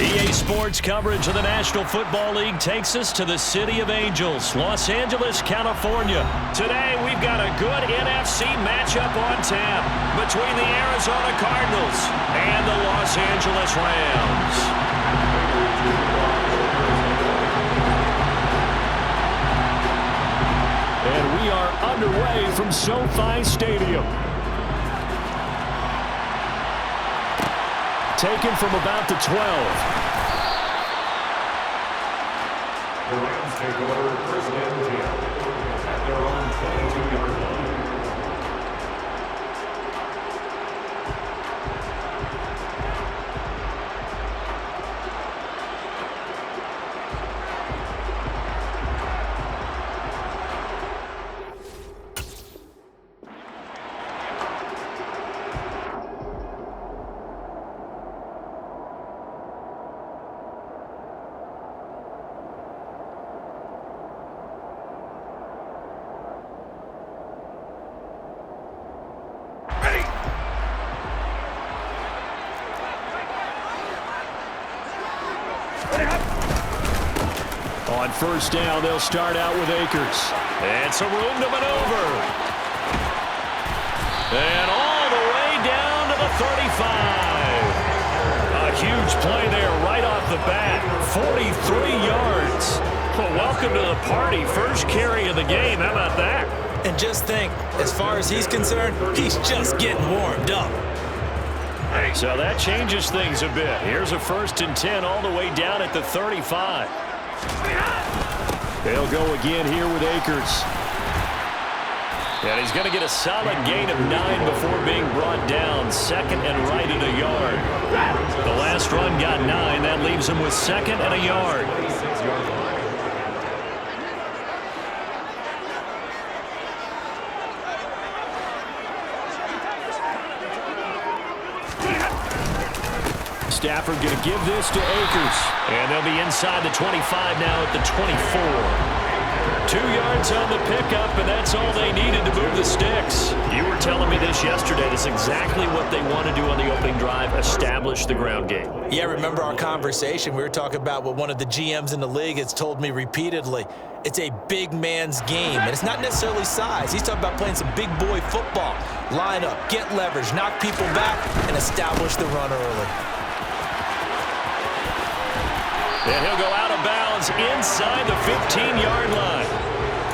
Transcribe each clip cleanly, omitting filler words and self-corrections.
EA Sports coverage of the National Football League takes us to the City of Angels, Los Angeles, California. Today, we've got a good NFC matchup on tap between the Arizona Cardinals and the Los Angeles Rams. And we are underway from SoFi Stadium. Taken from about the 12. The Rams take over first and 10 at their own 22-yard line. On first down, they'll start out with Akers. And some room to maneuver. And all the way down to the 35. A huge play there right off the bat. 43 yards. Well, welcome to the party. First carry of the game. How about that? And just think, as far as he's concerned, he's just getting warmed up. So that changes things a bit. Here's a 1st and 10 all the way down at the 35. They'll go again here with Akers. And he's going to get a solid gain of 9 before being brought down. 2nd and right at a yard. The last run got 9. That leaves him with 2nd and a yard. Stafford going to give this to Akers. And they'll be inside the 25 now at the 24. 2 yards on the pickup, and that's all they needed to move the sticks. You were telling me this yesterday. That's exactly what they want to do on the opening drive, establish the ground game. Yeah, remember our conversation? We were talking about what one of the GMs in the league has told me repeatedly. It's a big man's game, and it's not necessarily size. He's talking about playing some big boy football. Line up, get leverage, knock people back, and establish the run early. And he'll go out of bounds inside the 15-yard line.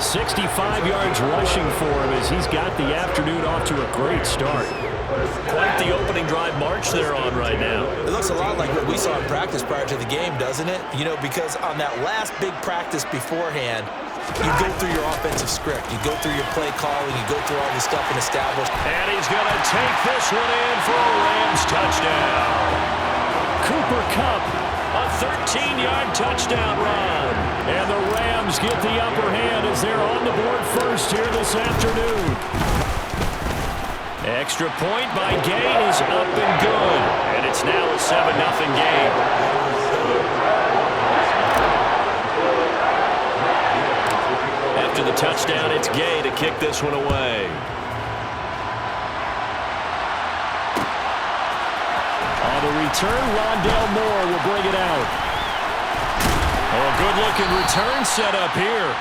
65 yards rushing for him as he's got the afternoon off to a great start. Quite the opening drive march they're on right now. It looks a lot like what we saw in practice prior to the game, doesn't it? You know, because on that last big practice beforehand, you go through your offensive script. You go through your play calling. You go through all this stuff and establish. And he's going to take this one in for a Rams touchdown. Cooper Kupp. A 13-yard touchdown run. And the Rams get the upper hand as they're on the board first here this afternoon. Extra point by Gay is up and good. And it's now a 7-0 game. After the touchdown, it's Gay to kick this one away. On the return, Rondale Moore will bring it out. Oh, good-looking return set up here.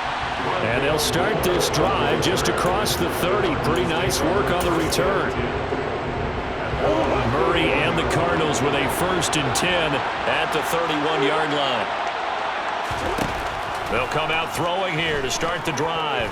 And they'll start this drive just across the 30. Pretty nice work on the return. Murray and the Cardinals with a 1st and 10 at the 31-yard line. They'll come out throwing here to start the drive.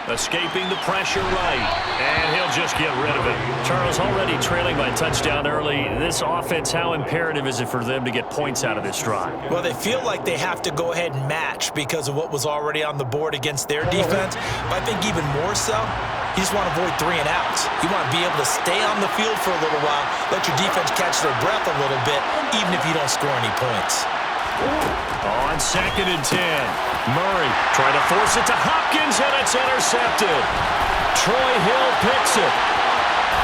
Escaping the pressure right, and he'll just get rid of it. Charles, already trailing by touchdown early. This offense, how imperative is it for them to get points out of this drive? Well, they feel like they have to go ahead and match because of what was already on the board against their defense. But I think even more so, you just want to avoid 3 and outs. You want to be able to stay on the field for a little while, let your defense catch their breath a little bit, even if you don't score any points. On 2nd and 10, Murray trying to force it to Hopkins, and it's intercepted. Troy Hill picks it,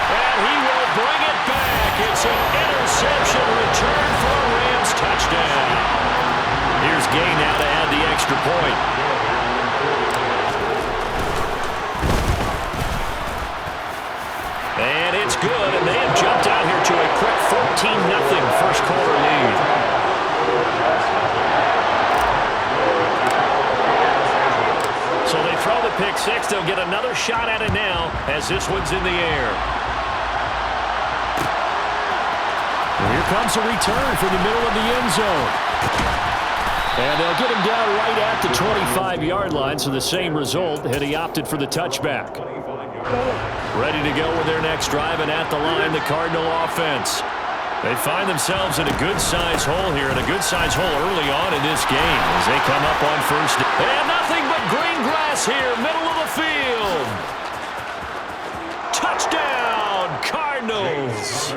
and he will bring it back. It's an interception return for a Rams touchdown. Here's Gay now to add the extra point. And it's good, and they have jumped out here to a quick another shot at it now as this one's in the air. And here comes a return from the middle of the end zone. And they'll get him down right at the 25-yard line, so the same result had he opted for the touchback. Ready to go with their next drive, and at the line, the Cardinal offense. They find themselves in a good-sized hole here, and a good-sized hole early on in this game as they come up on first. And nothing but green grass here, middle of the field. Touchdown, Cardinals.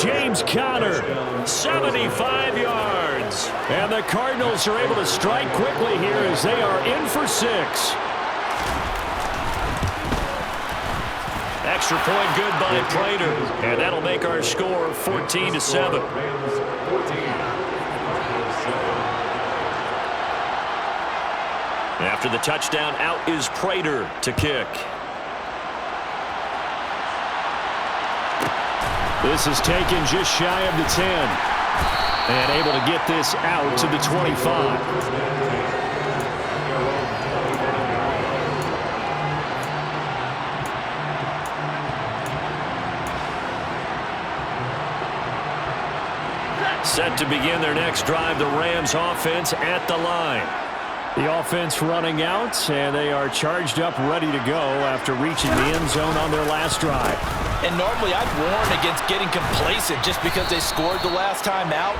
James Conner, 75 yards. And the Cardinals are able to strike quickly here as they are in for 6. Extra point good by Prater, and that'll make our score 14-7. After the touchdown, out is Prater to kick. This is taken just shy of the 10, and able to get this out to the 25. Set to begin their next drive, the Rams offense at the line. The offense running out, and they are charged up, ready to go after reaching the end zone on their last drive. And normally I'd warn against getting complacent just because they scored the last time out.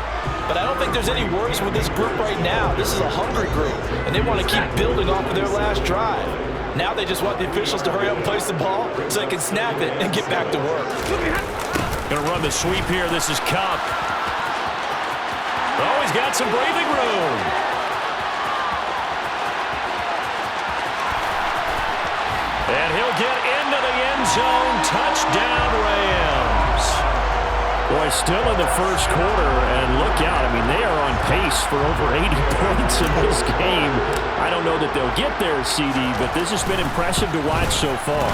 But I don't think there's any worries with this group right now. This is a hungry group, and they want to keep building off of their last drive. Now they just want the officials to hurry up and place the ball so they can snap it and get back to work. Going to run the sweep here. This is Cup. Oh, he's got some breathing room. And he'll get into the end zone. Touchdown, Rams. Boy, still in the first quarter, and look out. I mean, they are on pace for over 80 points in this game. I don't know that they'll get there, CD, but this has been impressive to watch so far.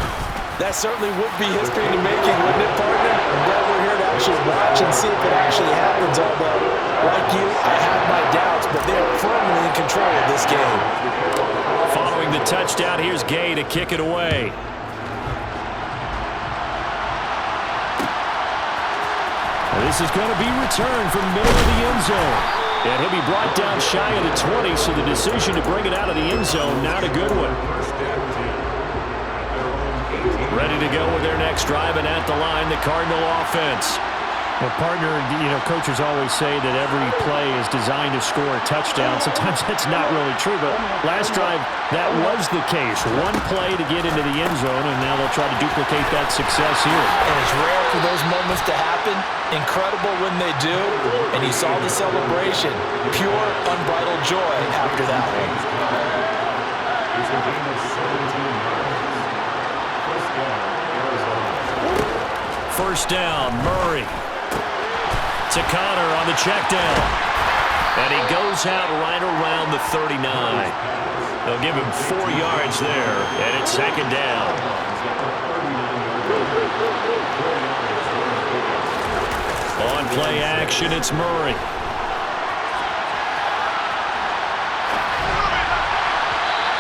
That certainly would be history in the making, wouldn't it, partner? I'm glad we're here to actually watch and see if it actually happens, although, like you, I have my doubts, but they're firmly in control of this game. Following the touchdown, here's Gay to kick it away. This is going to be returned from the middle of the end zone. And he'll be brought down shy of the 20, so the decision to bring it out of the end zone, not a good one. Ready to go with their next drive, and at the line, the Cardinal offense. Well, partner, you know, coaches always say that every play is designed to score a touchdown. Sometimes that's not really true, but last drive, that was the case. One play to get into the end zone, and now they'll try to duplicate that success here. And it's rare for those moments to happen. Incredible when they do. And you saw the celebration. Pure, unbridled joy after that one. First down, Murray. To Conner on the check down. And he goes out right around the 39. They'll give him 4 yards there, and it's second down. On play action, it's Murray.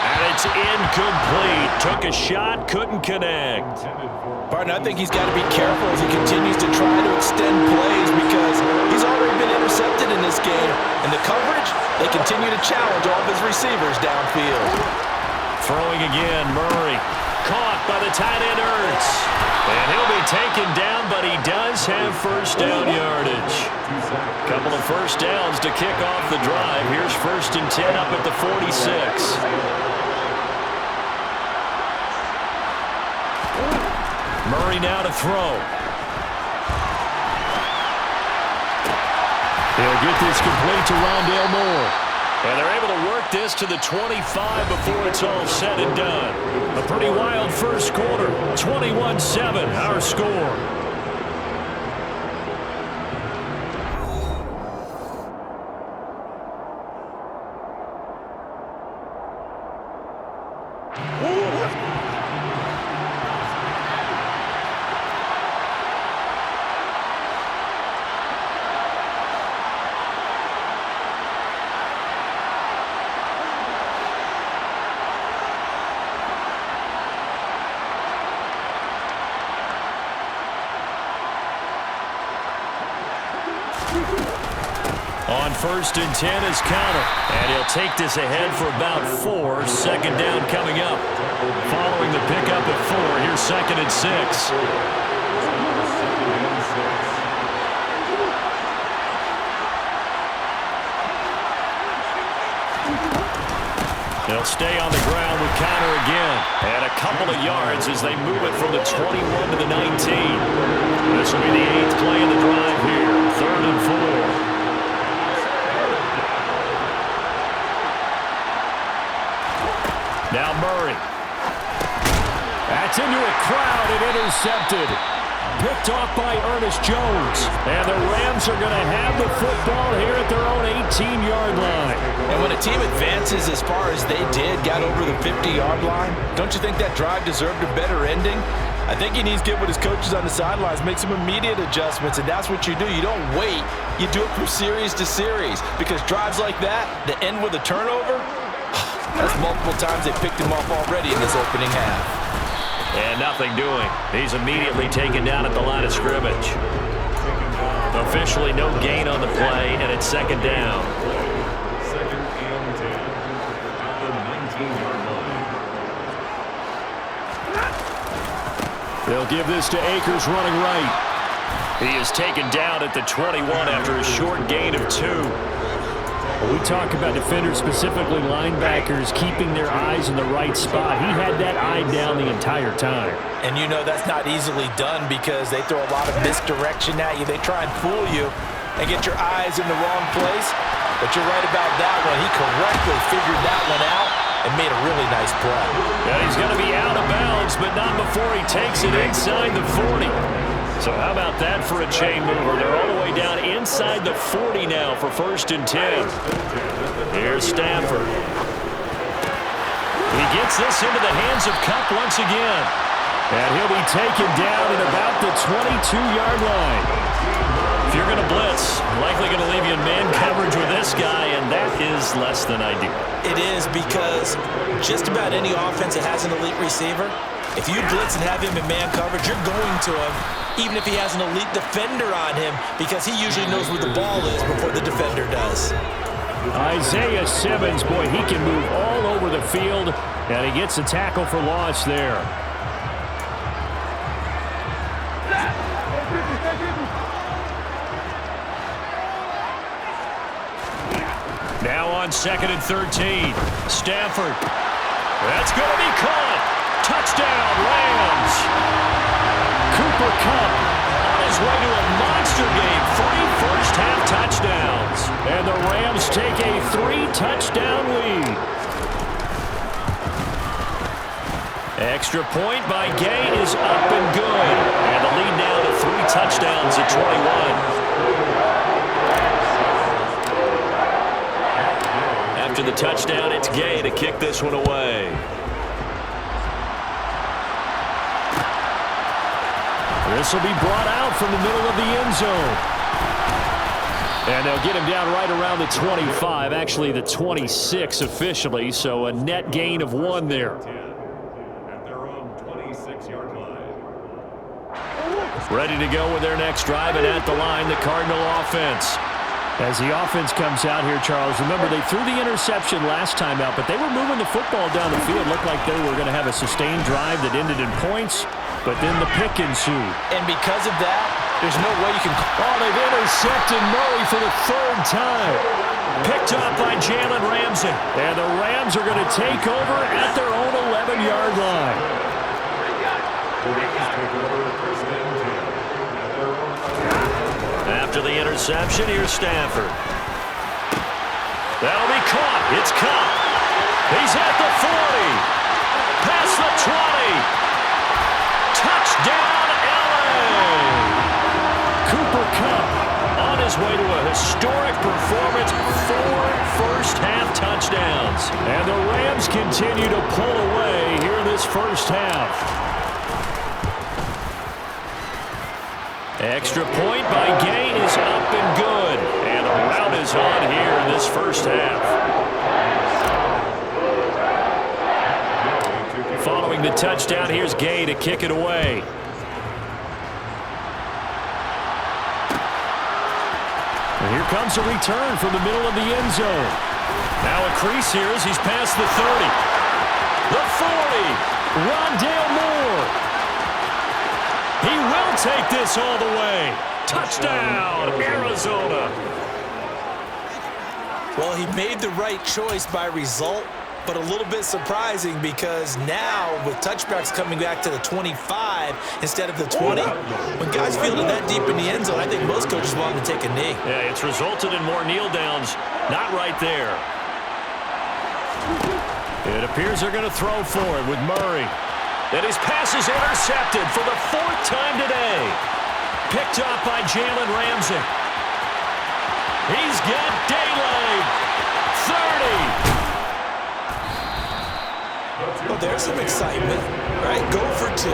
And it's incomplete. Took a shot, couldn't connect. Partner, I think he's got to be careful as he continues to try to extend plays because he's already been intercepted in this game. And the coverage, they continue to challenge all of his receivers downfield. Throwing again, Murray. Caught by the tight end, Ertz. And he'll be taken down, but he does have first down yardage. Couple of first downs to kick off the drive. Here's 1st and 10 up at the 46. Murray now to throw. He'll get this complete to Rondale Moore. And they're able to work this to the 25 before it's all said and done. A pretty wild first quarter. 21-7, our score. On 1st and 10 is counter. And he'll take this ahead for about 4. 2nd down coming up. Following the pickup at 4, here's 2nd and 6. They'll stay on the ground with counter again. And a couple of yards as they move it from the 21 to the 19. This will be the 8th play of the drive here. 3rd and 4. Now Murray. That's into a crowd and intercepted. Picked off by Ernest Jones. And the Rams are going to have the football here at their own 18-yard line. And when a team advances as far as they did, got over the 50-yard line, don't you think that drive deserved a better ending? I think he needs to get with his coaches on the sidelines, make some immediate adjustments, and that's what you do. You don't wait. You do it from series to series, because drives like that end with a turnover, that's multiple times they picked him off already in this opening half. And nothing doing. He's immediately taken down at the line of scrimmage. Officially no gain on the play, and it's 2nd down. 2nd and 10 at the 19-yard line. They'll give this to Akers running right. He is taken down at the 21 after a short gain of 2. We talk about defenders, specifically linebackers, keeping their eyes in the right spot. He had that eye down the entire time. And you know that's not easily done because they throw a lot of misdirection at you. They try and fool you and get your eyes in the wrong place. But you're right about that one. He correctly figured that one out and made a really nice play. And he's going to be out of bounds, but not before he takes it inside the 40. So how about that for a chain mover? They're all the way down inside the 40 now for 1st and 10. Here's Stafford. He gets this into the hands of Kupp once again. And he'll be taken down at about the 22-yard line. If you're going to blitz, likely going to leave you in man coverage with this guy, and that is less than ideal. It is, because just about any offense that has an elite receiver, if you blitz and have him in man coverage, you're going to him, even if he has an elite defender on him, because he usually knows where the ball is before the defender does. Isaiah Simmons, boy, he can move all over the field, and he gets a tackle for loss there. Now on 2nd and 13, Stafford. That's going to be caught. Touchdown, Rams. Cooper Kupp on his way to a monster game. 3 first-half touchdowns. And the Rams take a 3-touchdown lead. Extra point by Gay is up and good. And the lead now to 3 touchdowns at 21. After the touchdown, it's Gay to kick this one away. This will be brought out from the middle of the end zone. And they'll get him down right around the 25, actually the 26 officially, so a net gain of 1 there. At their own 26-yard line. Ready to go with their next drive, and at the line, the Cardinal offense. As the offense comes out here, Charles, remember they threw the interception last time out, but they were moving the football down the field. Looked like they were going to have a sustained drive that ended in points, but then the pick ensued. And because of that, there's no way you can... Oh, they've intercepted Murray for the 3rd time. Picked up by Jalen Ramsey. And the Rams are going to take over at their own 11-yard line. After the interception, here's Stafford. That'll be caught. It's Kupp. He's at the 40. Past the 20. Touchdown, LA. Cooper Kupp on his way to a historic performance. 4 first-half touchdowns. And the Rams continue to pull away here in this first half. Extra point by Gay is up and good. And the rout is on here in this first half. Following the touchdown, here's Gay to kick it away. And here comes a return from the middle of the end zone. Now a crease here as he's past the 30. The 40. Rondale Moore. He will take this all the way. Touchdown, Arizona. Well, he made the right choice by result, but a little bit surprising because now with touchbacks coming back to the 25 instead of the 20, when guys fielded that deep in the end zone, I think most coaches want him to take a knee. Yeah, it's resulted in more kneel downs. Not right there. It appears they're going to throw for it with Murray. And his pass is intercepted for the 4th time today. Picked up by Jalen Ramsey. He's got daylight. 30. Well, there's some excitement, right? Go for 2.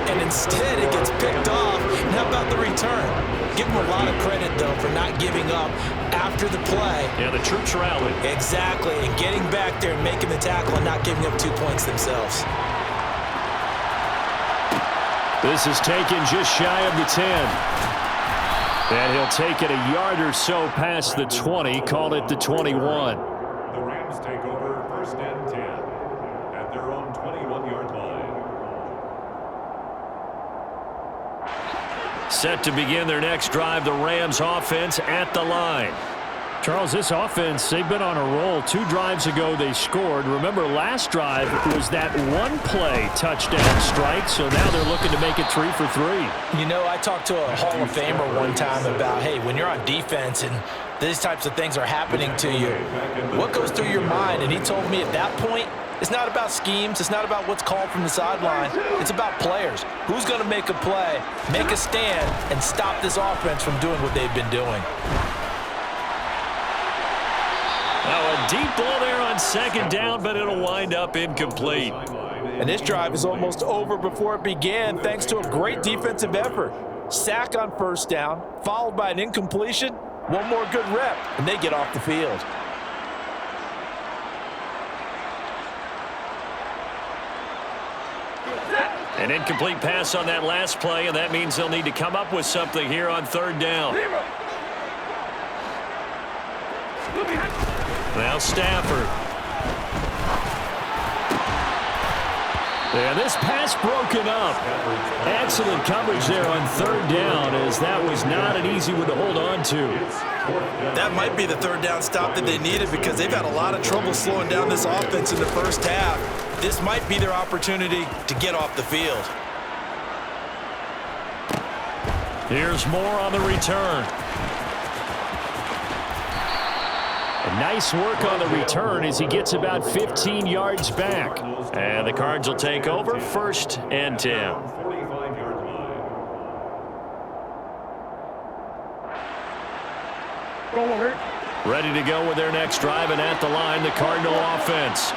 And instead it gets picked off. And how about the return? Give him a lot of credit, though, for not giving up after the play. Yeah, the troops rallied. Exactly. And getting back there and making the tackle and not giving up 2 points themselves. This is taken just shy of the 10. And he'll take it a yard or so past the 20, call it the 21. The Rams take over 1st and 10 at their own 21-yard line. Set to begin their next drive, the Rams offense at the line. Charles, this offense, they've been on a roll. 2 drives ago they scored. Remember, last drive was that one-play touchdown strike, so now they're looking to make it 3 for 3. You know, I talked to a Hall of Famer one time about, hey, when you're on defense and these types of things are happening to you, what goes through your mind? And he told me at that point, it's not about schemes. It's not about what's called from the sideline. It's about players. Who's going to make a play, make a stand, and stop this offense from doing what they've been doing? Now a deep ball there on 2nd down, but it'll wind up incomplete. And this drive is almost over before it began thanks to a great defensive effort. Sack on 1st down, followed by an incompletion. One more good rep, and they get off the field. An incomplete pass on that last play, and that means they'll need to come up with something here on 3rd down. Now Stafford. Yeah, this pass broken up. Excellent coverage there on 3rd down, as that was not an easy one to hold on to. That might be the 3rd down stop that they needed because they've had a lot of trouble slowing down this offense in the first half. This might be their opportunity to get off the field. Here's Moore on the return. Nice work on the return as he gets about 15 yards back. And the Cards will take over 1st and 10. 45-yard line. Ready to go with their next drive, and at the line, the Cardinal offense.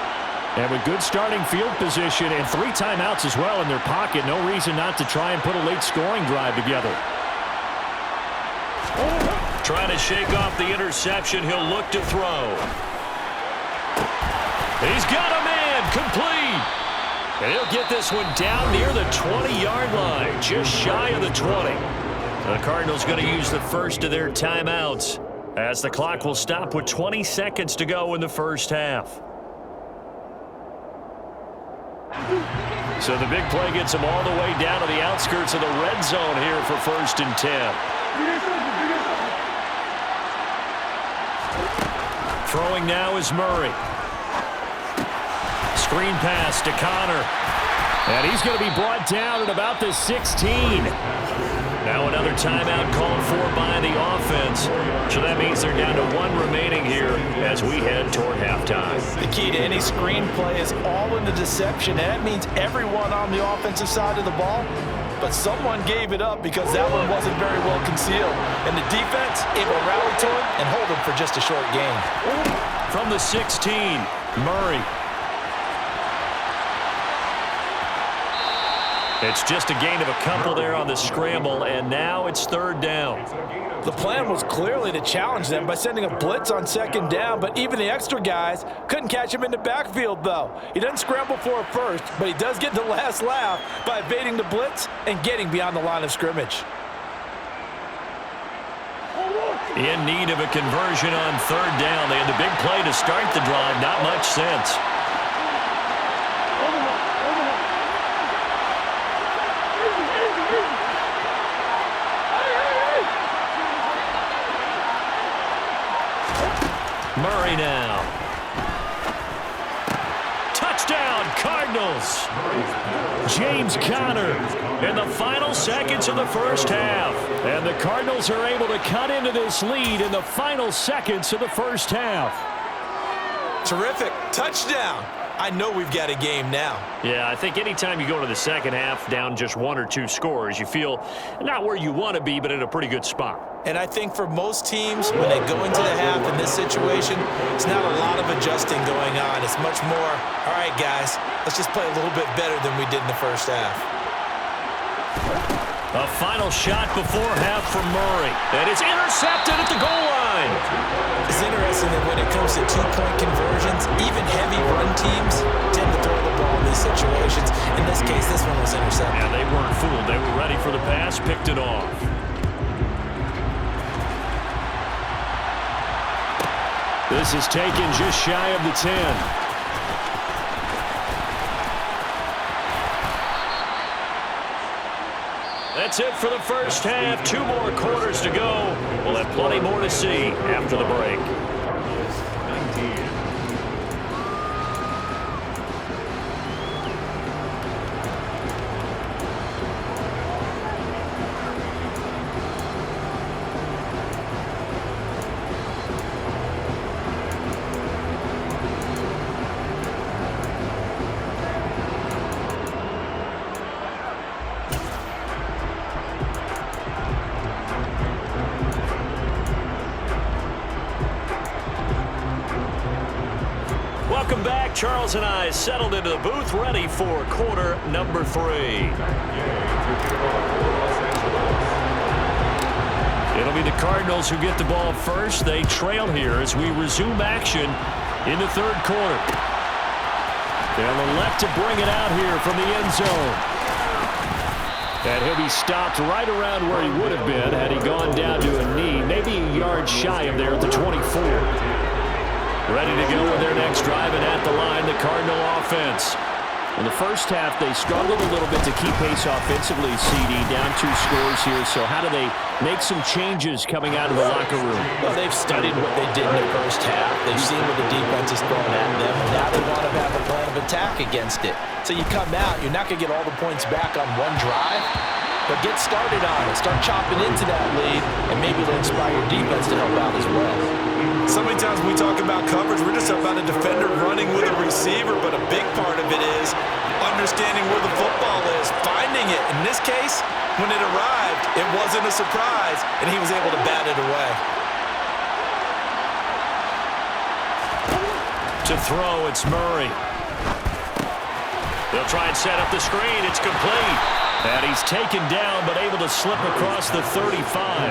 And with good starting field position and 3 timeouts as well in their pocket, no reason not to try and put a late scoring drive together. Trying to shake off the interception. He'll look to throw. He's got a man. Complete. And he'll get this one down near the 20-yard line, just shy of the 20. The Cardinals going to use the first of their timeouts as the clock will stop with 20 seconds to go in the first half. So the big play gets them all the way down to the outskirts of the red zone here for 1st and 10. Throwing now is Murray. Screen pass to Connor. And he's going to be brought down at about the 16. Now another timeout called for by the offense. So that means they're down to 1 remaining here as we head toward halftime. The key to any screen play is all in the deception. And that means everyone on the offensive side of the ball. But someone gave it up because that one wasn't very well concealed. And the defense able to rally to it and hold him for just a short gain. From the 16, Murray. It's just a gain of a couple there on the scramble, and now it's 3rd down. The plan was clearly to challenge them by sending a blitz on 2nd down, but even the extra guys couldn't catch him in the backfield, though. He doesn't scramble for it first, but he does get the last laugh by evading the blitz and getting beyond the line of scrimmage. In need of a conversion on third down. They had the big play to start the drive. Not much sense. Murray now. Touchdown, Cardinals. James Conner in the final seconds of the first half. And the Cardinals are able to cut into this lead in the final seconds of the first half. Terrific. Touchdown. I know we've got a game now. Yeah, I think anytime you go to the second half down just 1 or 2 scores, you feel not where you want to be, but in a pretty good spot. And I think for most teams, when they go into the half in this situation, it's not a lot of adjusting going on. It's much more, all right, guys, let's just play a little bit better than we did in the first half. A final shot before half from Murray. And it's intercepted at the goal line. It's interesting that when it comes to two-point conversions, even heavy run teams tend to throw the ball in these situations. In this case, this one was intercepted. Yeah, they weren't fooled. They were ready for the pass, picked it off. This is taken just shy of the 10. That's it for the first half. 2 more quarters to go. We'll have plenty more to see after the break. 19. Welcome back. Charles and I settled into the booth, ready for quarter number 3. It'll be the Cardinals who get the ball first. They trail here as we resume action in the third quarter. They'll elect to bring it out here from the end zone. And he'll be stopped right around where he would have been had he gone down to a knee, maybe a yard shy of there at the 24. Ready to go with their next drive, and at the line, the Cardinal offense. In the first half, they struggled a little bit to keep pace offensively, CD, down 2 scores here. So how do they make some changes coming out of the locker room? Well, they've studied what they did in the first half. They've seen what the defense is throwing at them, and now they want to have a plan of attack against it. So you come out, you're not going to get all the points back on one drive, but get started on it. Start chopping into that lead, and maybe it'll inspire your defense to help out as well. So many times when we talk about coverage, we're just about a defender running with a receiver, but a big part of it is understanding where the football is, finding it. In this case, when it arrived, it wasn't a surprise, and he was able to bat it away. To throw, it's Murray. They'll try and set up the screen. It's complete. And he's taken down, but able to slip across the 35.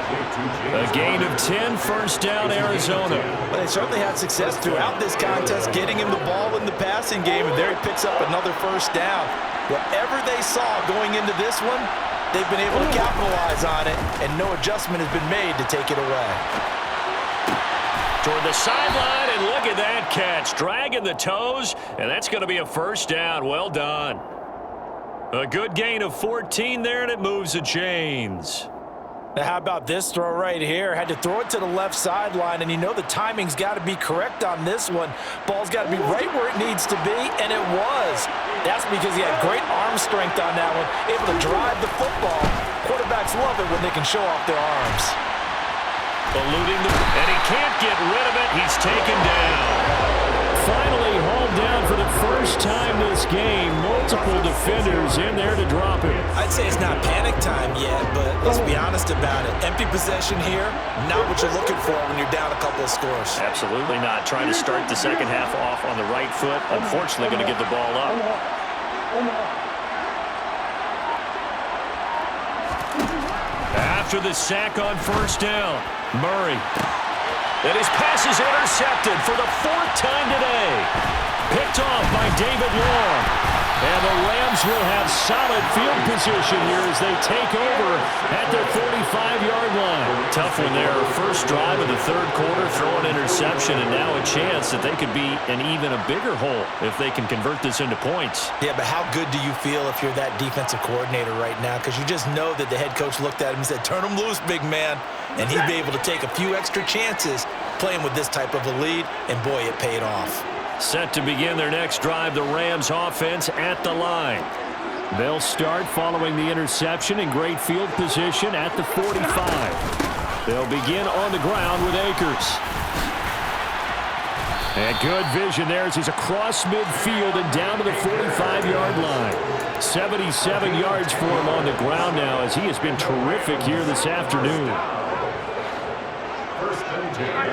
A gain of 10, first down, Arizona. But they certainly had success throughout this contest, getting him the ball in the passing game, and there he picks up another first down. Whatever they saw going into this one, they've been able to capitalize on it, and no adjustment has been made to take it away. Toward the sideline, and look at that catch. Dragging the toes, and that's going to be a first down. Well done. A good gain of 14 there, and it moves the chains. Now, how about this throw right here? Had to throw it to the left sideline, and you know the timing's got to be correct on this one. Ball's got to be right where it needs to be, and it was. That's because he had great arm strength on that one, able to drive the football. Quarterbacks love it when they can show off their arms. Eluding the, and he can't get rid of it. He's taken down. Finally hauled down for the first time this game. Multiple defenders in there to drop him. I'd say it's not panic time yet, but let's be honest about it. Empty possession here, not what you're looking for when you're down a couple of scores. Absolutely not. Trying to start the second half off on the right foot. Unfortunately, going to give the ball up. After the sack on first down, Murray. And his pass is intercepted for the 4th time today. Picked off by David Long. And the Rams will have solid field position here as they take over at their 45-yard line. Tough one there. First drive of the third quarter, throw an interception, and now a chance that they could be in even a bigger hole if they can convert this into points. Yeah, but how good do you feel if you're that defensive coordinator right now? Because you just know that the head coach looked at him and said, turn him loose, big man. And he'd be able to take a few extra chances playing with this type of a lead, and boy, it paid off. Set to begin their next drive, the Rams offense at the line. They'll start following the interception in great field position at the 45. They'll begin on the ground with Akers. And good vision there as he's across midfield and down to the 45-yard line. 77 yards for him on the ground now as he has been terrific here this afternoon. First and 10.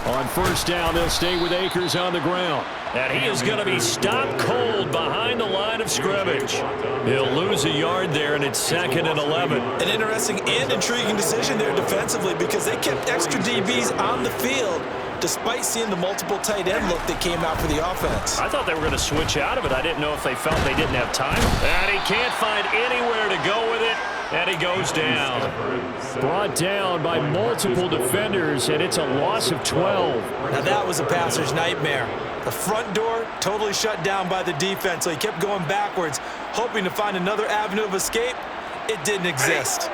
On first down, they'll stay with Akers on the ground. And he is going to be stopped cold behind the line of scrimmage. He'll lose a yard there, and it's 2nd and 11. An interesting and intriguing decision there defensively because they kept extra DBs on the field despite seeing the multiple tight end look that came out for the offense. I thought they were going to switch out of it. I didn't know if they felt they didn't have time. And he can't find anywhere to go with it. And he goes down. Brought down by multiple defenders, and it's a loss of 12. Now that was a passer's nightmare. The front door totally shut down by the defense, so he kept going backwards, hoping to find another avenue of escape. It didn't exist.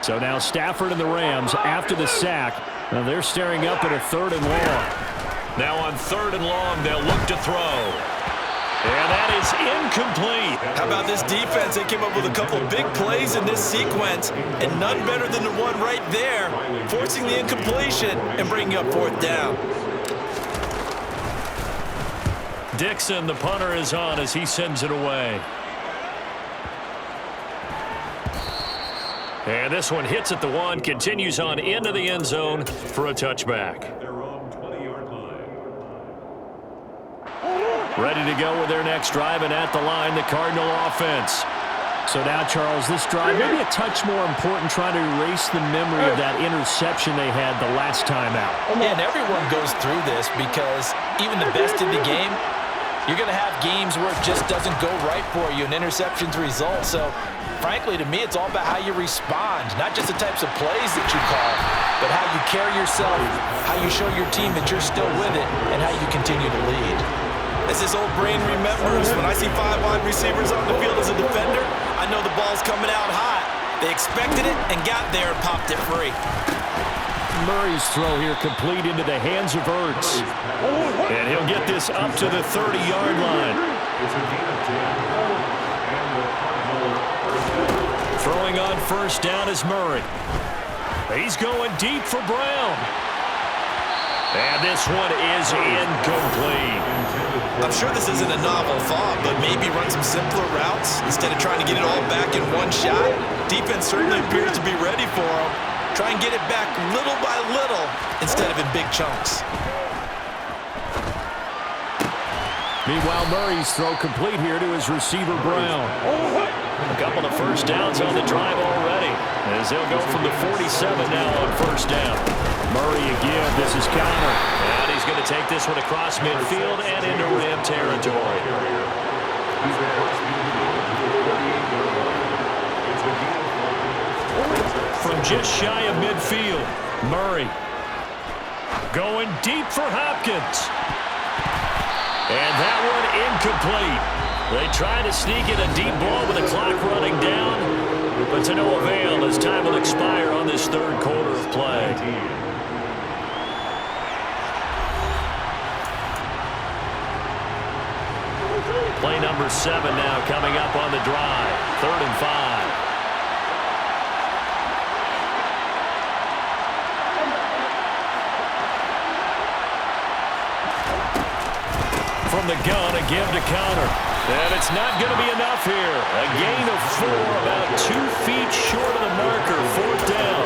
So now Stafford and the Rams, after the sack, now they're staring up at a 3rd and long. Now on 3rd and long, they'll look to throw. And that is incomplete. How about this defense? They came up with a couple big plays in this sequence, and none better than the one right there, forcing the incompletion and bringing up 4th down. Dixon, the punter, is on as he sends it away. And this one hits at the 1, continues on into the end zone for a touchback. Ready to go with their next drive, and at the line, the Cardinal offense. So now, Charles, this drive maybe a touch more important, trying to erase the memory of that interception they had the last time out. Yeah, and everyone goes through this because even the best in the game, you're going to have games where it just doesn't go right for you, and interceptions result. So, frankly, to me, it's all about how you respond, not just the types of plays that you call, but how you carry yourself, how you show your team that you're still with it, and how you continue to lead. As his old brain remembers, when I see 5 wide receivers on the field as a defender, I know the ball's coming out hot. They expected it and got there and popped it free. Murray's throw here complete into the hands of Ertz. And he'll get this up to the 30-yard line. Throwing on first down is Murray. He's going deep for Brown. And this one is incomplete. I'm sure this isn't a novel thought, but maybe run some simpler routes instead of trying to get it all back in one shot. Defense certainly appears to be ready for him. Try and get it back little by little instead of in big chunks. Meanwhile, Murray's throw complete here to his receiver, Brown. A couple of first downs on the drive already, as they'll go from the 47 now on first down. Murray again, this is Connor. And he's going to take this one across midfield and into Ram territory. From just shy of midfield, Murray going deep for Hopkins. And that one incomplete. They try to sneak in a deep ball with the clock running down, but to no avail as time will expire on this 3rd quarter of play. Play number 7 now coming up on the drive. 3rd and 5. From the gun, a give to Connor. And it's not going to be enough here. A gain of 4, about 2 feet short of the marker. 4th down.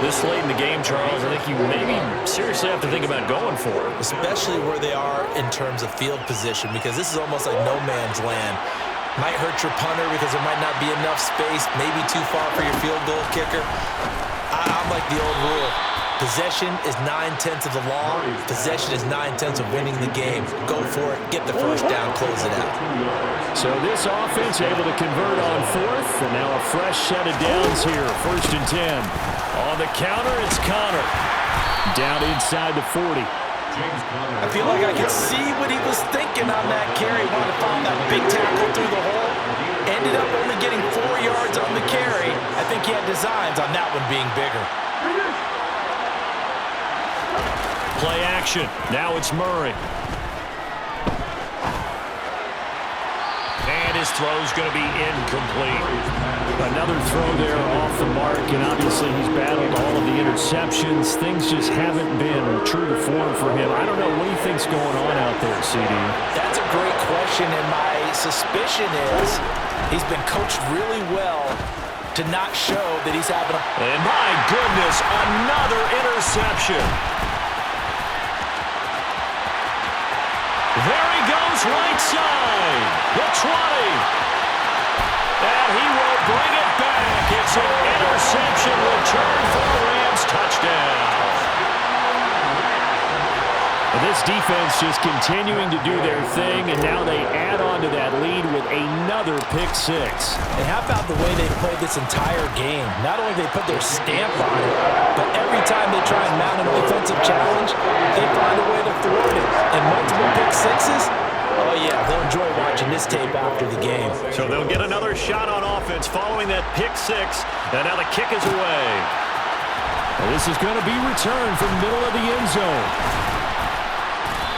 This late in the game, Charles, I think you maybe seriously have to think about going for it. Especially where they are in terms of field position, because this is almost like no man's land. Might hurt your punter because there might not be enough space, maybe too far for your field goal kicker. I'm like the old rule. Possession is 9/10 of the law. Possession is 9/10 of winning the game. Go for it. Get the first down. Close it out. So this offense able to convert on fourth, and now a fresh set of downs here. 1st and 10. On the counter, it's Connor. Down inside the 40. I feel like I could see what he was thinking on that carry. Wanted to follow that big tackle through the hole. Ended up only getting 4 yards on the carry. I think he had designs on that one being bigger. Play action. Now it's Murray. And his throw's going to be incomplete. Another throw there off the mark, and obviously he's battled all of the interceptions. Things just haven't been true to form for him. I don't know what he thinks going on out there, CD. That's a great question, and my suspicion is he's been coached really well to not show that he's having a... And my goodness, another interception. There he goes, right side. The 20. And he will bring it back. It's an interception return for the Rams touchdown. And this defense just continuing to do their thing, and now they add on to that lead with another pick six. And how about the way they played this entire game? Not only they put their stamp on it, but every time they try and mount an offensive challenge, they find a way to thwart it. And multiple pick sixes, oh yeah, they'll enjoy watching this tape after the game. So they'll get another shot on offense following that pick six, and now the kick is away. Well, this is going to be returned from the middle of the end zone.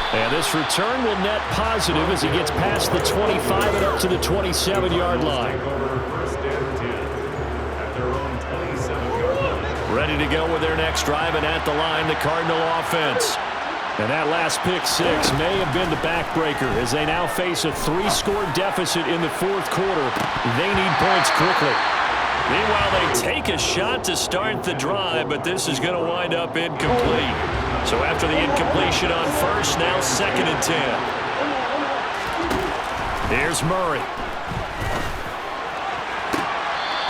And this return will net positive as he gets past the 25 and up to the 27-yard line. Ready to go with their next drive, and at the line, the Cardinal offense. And that last pick six may have been the backbreaker as they now face a 3-score deficit in the 4th quarter. They need points quickly. Meanwhile, they take a shot to start the drive, but this is going to wind up incomplete. So after the incompletion on first, now 2nd and 10. Here's Murray.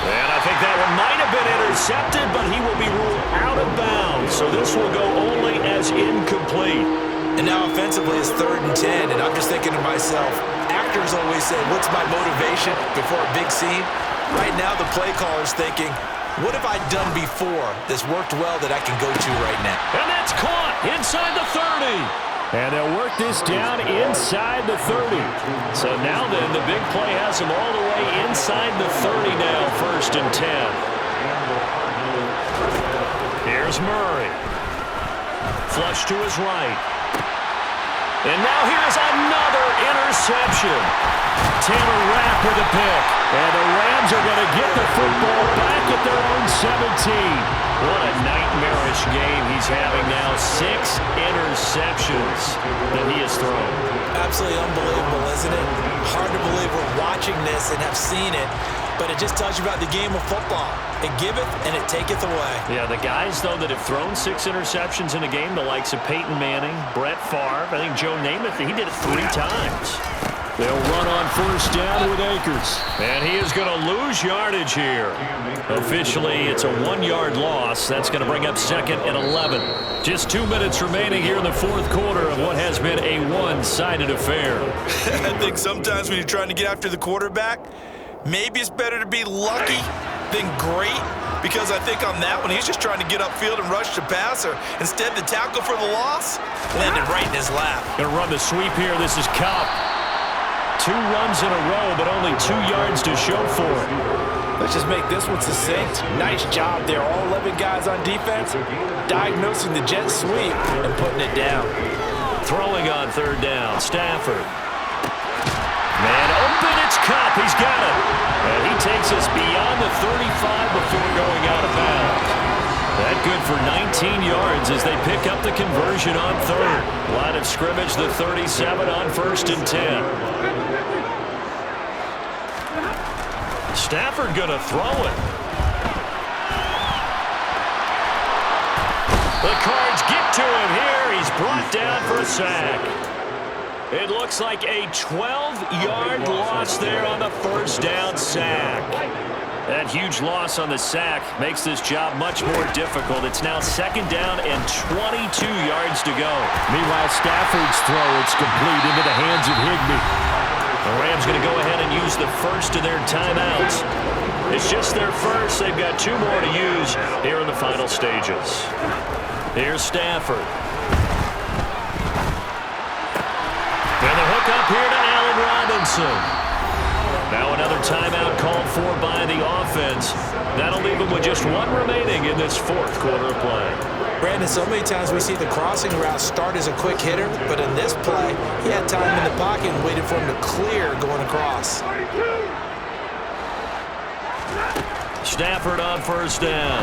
And I think that one might have been intercepted, but he will be ruled out of bounds. So this will go only as incomplete. And now offensively it's 3rd and 10, and I'm just thinking to myself, actors always say, what's my motivation before a big scene? Right now the play caller's thinking, what have I done before that's worked well that I can go to right now? And that's caught inside the 30. And they'll work this down inside the 30. So now then, the big play has them all the way inside the 30 now, 1st and 10. Here's Murray. Flush to his right. And now here's another interception. Taylor Rapp with a pick. And the Rams are going to get the football back at their own 17. What a nightmarish game he's having now. 6 interceptions that he has thrown. Absolutely unbelievable, isn't it? Hard to believe we're watching this and have seen it, but it just tells you about the game of football. It giveth and it taketh away. Yeah, the guys, though, that have thrown 6 interceptions in a game, the likes of Peyton Manning, Brett Favre, I think Joe Namath, he did it 3 times. They'll run on 1st down with Akers. And he is going to lose yardage here. Officially, it's a 1-yard loss. That's going to bring up 2nd and 11. Just 2 minutes remaining here in the 4th quarter of what has been a one-sided affair. I think sometimes when you're trying to get after the quarterback, maybe it's better to be lucky than great, because I think on that one, he's just trying to get upfield and rush the passer. Instead, the tackle for the loss landed right in his lap. Going to run the sweep here. This is Cup. 2 runs in a row, but only 2 yards to show for it. Let's just make this one succinct. Nice job there. All 11 guys on defense diagnosing the jet sweep and putting it down. Throwing on 3rd down, Stafford. Man open, it's Cup. He's got it. And he takes us beyond the 35 before going out of bounds. That good for 19 yards as they pick up the conversion on 3rd. Line of scrimmage, the 37 on 1st and 10. Stafford going to throw it. The Cards get to him here. He's brought down for a sack. It looks like a 12-yard loss there on the 1st down sack. That huge loss on the sack makes this job much more difficult. It's now 2nd down and 22 yards to go. Meanwhile, Stafford's throw, it's complete into the hands of Higbee. The Rams going to go ahead and use the first of their timeouts. It's just their first. They've got 2 more to use here in the final stages. Here's Stafford. And the hook up here to Allen Robinson. Now another timeout called for by the offense. That'll leave them with just 1 remaining in this 4th quarter of play. Brandon, so many times we see the crossing route start as a quick hitter, but in this play, he had time in the pocket and waited for him to clear going across. Stafford on 1st down.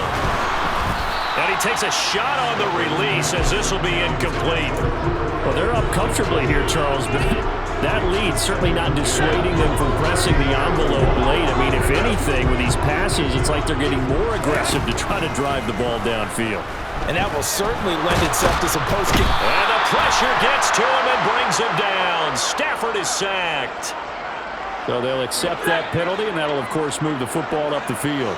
And he takes a shot on the release as this will be incomplete. Well, they're up comfortably here, Charles, but that lead certainly not dissuading them from pressing the envelope late. I mean, if anything, with these passes, it's like they're getting more aggressive to try to drive the ball downfield. And that will certainly lend itself to some post-game. And the pressure gets to him and brings him down. Stafford is sacked. So they'll accept that penalty, and that'll, of course, move the football up the field.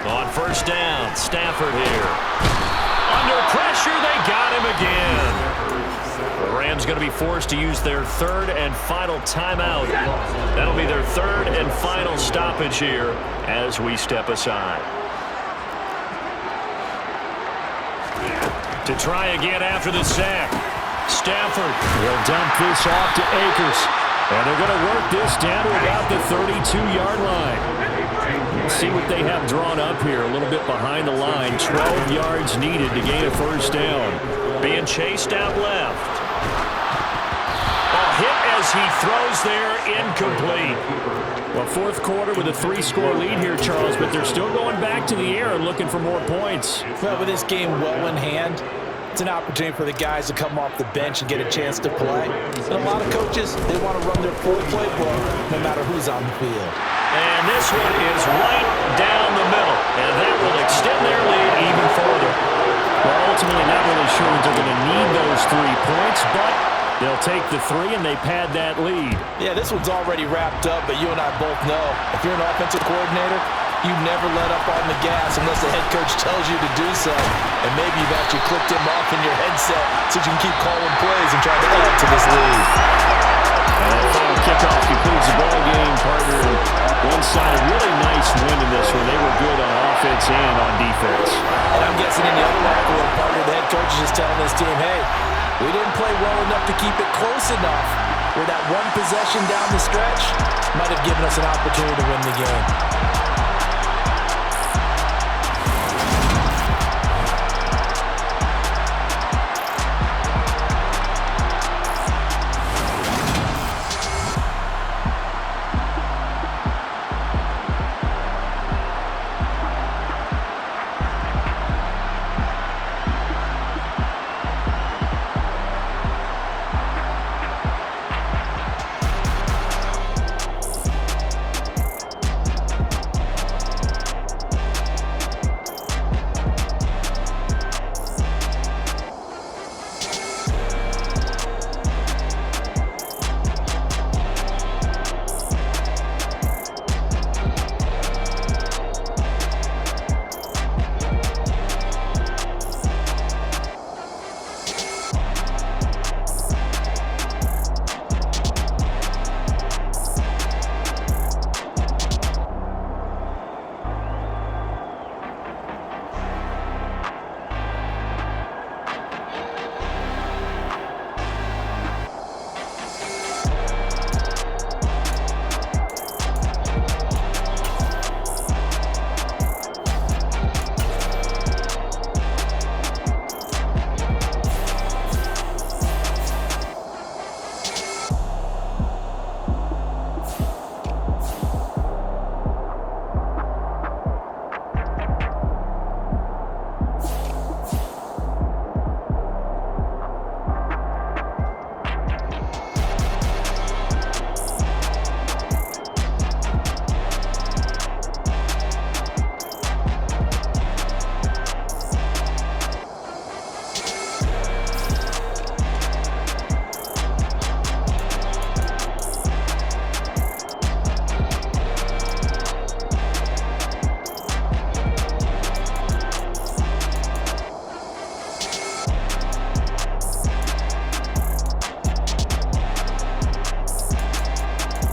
On 1st down, Stafford here. Under pressure, they got him again. The Rams going to be forced to use their 3rd and final timeout. That'll be their 3rd and final stoppage here as we step aside. To try again after the sack. Stafford will dump this off to Akers. And they're going to work this down to about the 32-yard line. See what they have drawn up here, a little bit behind the line. 12 yards needed to gain a 1st down. Being chased out left. A hit as he throws there, incomplete. Well, 4th quarter with a 3-score lead here, Charles, but they're still going back to the air and looking for more points. Well, with this game well in hand, it's an opportunity for the guys to come off the bench and get a chance to play. And a lot of coaches, they want to run their full playbook no matter who's on the field. And this one is right down the middle. And that will extend their lead even further. Well, ultimately not really sure that they're going to need those 3 points, but they'll take the 3 and they pad that lead. Yeah, this one's already wrapped up, but you and I both know if you're an offensive coordinator, you never let up on the gas unless the head coach tells you to do so. And maybe you've actually clicked him off in your headset so you can keep calling plays and trying to add to this lead. And that final kickoff concludes the ball game, partner. One side, a really nice win in this one. They were good on offense and on defense. And I'm guessing in the other locker room, partner, the head coach is just telling his team, hey, we didn't play well enough to keep it close enough where that one possession down the stretch might have given us an opportunity to win the game.